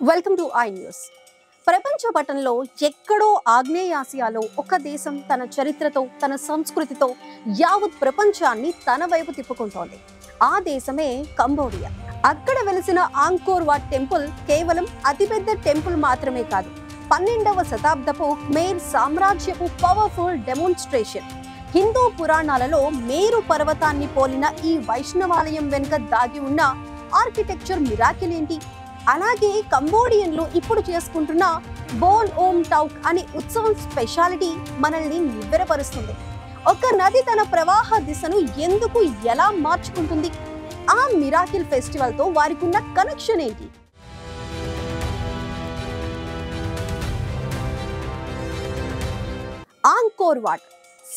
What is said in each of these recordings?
Welcome to I news. ప్రపంచ పటంలో ఎక్కడో ఆగ్నేయాసియాలో ఒక దేశం తన చరిత్రతో, తన సంస్కృతితో యావత్ ప్రపంచాన్ని తన వైపు తిప్పుకుంటోంది. ఆ దేశమే కంబోడియా. అక్కడ వెలిసిన ఆంకోర్ వాట్ టెంపుల్ కేవలం అతిపెద్ద టెంపుల్ మాత్రమే కాదు, 12వ శతాబ్దపు ఖమేర్ సామ్రాజ్యపు పవర్ఫుల్ డెమోన్స్ట్రేషన్. హిందూ పురాణాలలో మేరు పర్వతాన్ని పోలిన ఈ వైష్ణవాలయం వెనుక దాగి ఉన్న ఆర్కిటెక్చర్ మిరాకిల్ ఏంటి? అలాగే కంబోడియన్లు ఇప్పుడు చేసుకుంటున్న బోన్ ఓమ్ టౌక్ అనే ఉత్సవం స్పెషాలిటీ మనల్ని నివ్వెరపరుస్తుంది. ఒక నది తన ప్రవాహ దిశను ఎందుకు ఎలా మార్చుకుంటుంది? ఆ మిరాకిల్ ఫెస్టివల్ తో వారికి ఉన్న కనెక్షన్ ఏంటి? ఆంకోర్ వాట్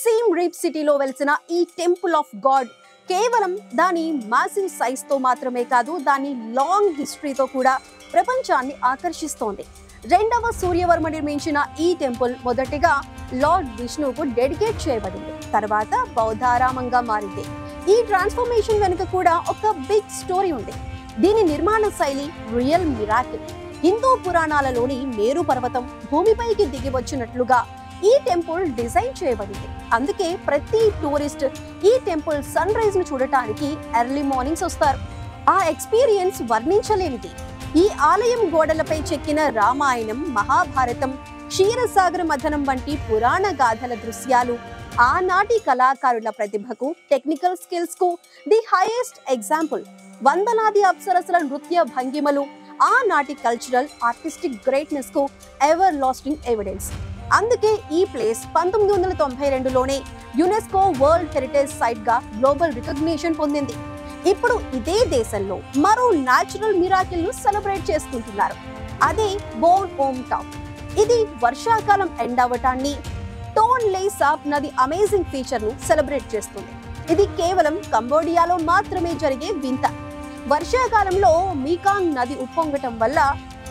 సీమ్ రీప్ సిటీలో వెలిసిన ఈ టెంపుల్ ఆఫ్ గాడ్ కేవలం దాని మాసివ్ సైజ్ తో మాత్రమే కాదు, దాని లాంగ్ హిస్టరీతో కూడా ప్రపంచాన్ని ఆకర్షిస్తోంది. 2వ సూర్యవర్మ నిర్మించిన ఈ టెంపుల్ మొదటిగా లార్డ్ విష్ణువుకు డెడికేట్ చేయబడింది, తర్వాత బౌద్ధారామంగా మారింది. ఈ ట్రాన్స్ఫర్మేషన్ వెనుక కూడా ఒక బిగ్ స్టోరీ ఉంది. దీని నిర్మాణ శైలి రియల్ మిరాకిల్. హిందూ పురాణాలలోని మేరు పర్వతం భూమిపైకి దిగి వచ్చినట్లుగా ఈ టెంపుల్ డిజైన్ చేయబడింది. అందుకే ప్రతి టూరిస్ట్ ఈ టెంపుల్ సన్ రైజ్ ను చూడటానికి ఎర్లీ మార్నింగ్స్ వస్తారు. ఆ ఎక్స్పీరియన్స్ వర్ణించలేనిది. ఈ ఆలయం గోడలపై చెక్కిన రామాయణం, మహాభారతం, క్షీరసాగర మథనం వంటి పురాణ గాథల దృశ్యాలు ఆనాటి కళాకారుల ప్రతిభకు, టెక్నికల్ స్కిల్స్ కు ది హైయెస్ట్ ఎగ్జాంపుల్. వందలాది అప్సరసల నృత్య భంగిమలు ఆనాటి కల్చరల్ ఆర్టిస్టిక్ గ్రేట్నెస్ కు ఎవర్ లాస్టింగ్ ఎవిడెన్స్. అందుకే ఈ ప్లేస్ 1992లోనే యునెస్కో వరల్డ్ హెరిటేజ్ సైట్ గా గ్లోబల్ రికగ్నిషన్ పొందింది. ఇప్పుడు ఇదే దేశంలో మరో న్యాచురల్ మిరాకిల్ ను సెలబ్రేట్ చేసుకుంటున్నారు. అదే బోన్ ఓమ్ టౌక్. ఇది వర్షాకాలం ఎండ్ అవటాన్ని, టోన్ లే సాప్ నది అమేజింగ్ ఫీచర్ ను సెలబ్రేట్ చేస్తుంది. ఇది కేవలం కంబోడియాలో మాత్రమే జరిగే వింత. వర్షాకాలంలో మీకాంగ్ నది ఉప్పొంగటం వల్ల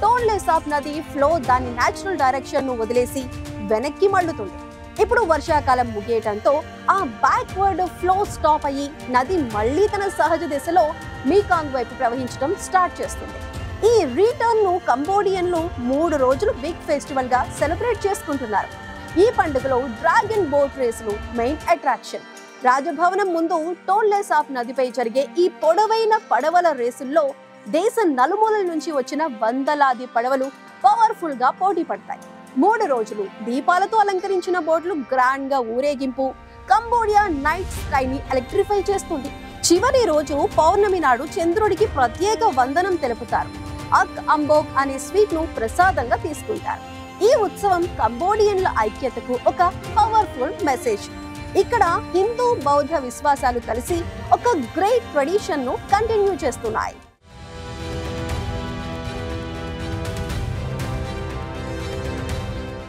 టోన్ లే సాప్ నది ఫ్లో దాని న్యాచురల్ డైరెక్షన్ ను వదిలేసి వెనక్కి మళ్ళుతుంది. ఇప్పుడు వర్షాకాలం ముగియటంతో ఆ బ్యాక్వర్డ్ ఫ్లో స్టాప్ అయ్యి నది మళ్లీ తన సహజ దిశలో మీకాంగ్ వైపు ప్రవహించడం స్టార్ట్ చేస్తుంది. ఈ రిటర్న్ ను కంబోడియన్లు 3 రోజులు బిగ్ ఫెస్టివల్ గా సెలబ్రేట్ చేసుకుంటున్నారు. ఈ పండుగలో డ్రాగన్ బోట్ రేసులు మెయిన్ అట్రాక్షన్. రాజభవనం ముందు టోన్ లే సాప్ నదిపై జరిగే ఈ పొడవైన పడవల రేసుల్లో దేశ నలుమూలల నుంచి వచ్చిన వందలాది పడవలు పవర్ఫుల్ గా పోటీ పడతాయి. 3 రోజులు దీపాలతో అలంకరించిన బోట్లు గ్రాండ్ గా ఊరేగింపు కంబోడియా నైట్ స్కై ని ఎలక్ట్రిఫై చేస్తుంది. చివరి రోజు పౌర్ణమి నాడు చంద్రుడికి ప్రత్యేక వందనం తెలుపుతారు. అక్ అంబోక్ అనే స్వీట్ ను ప్రసాదంగా తీసుకుంటారు. ఈ ఉత్సవం కంబోడియన్ల ఐక్యతకు ఒక పవర్ఫుల్ మెసేజ్. ఇక్కడ హిందూ, బౌద్ధ విశ్వాసాలు కలిసి ఒక గ్రేట్ ట్రెడిషన్ ను కంటిన్యూ చేస్తున్నాయి.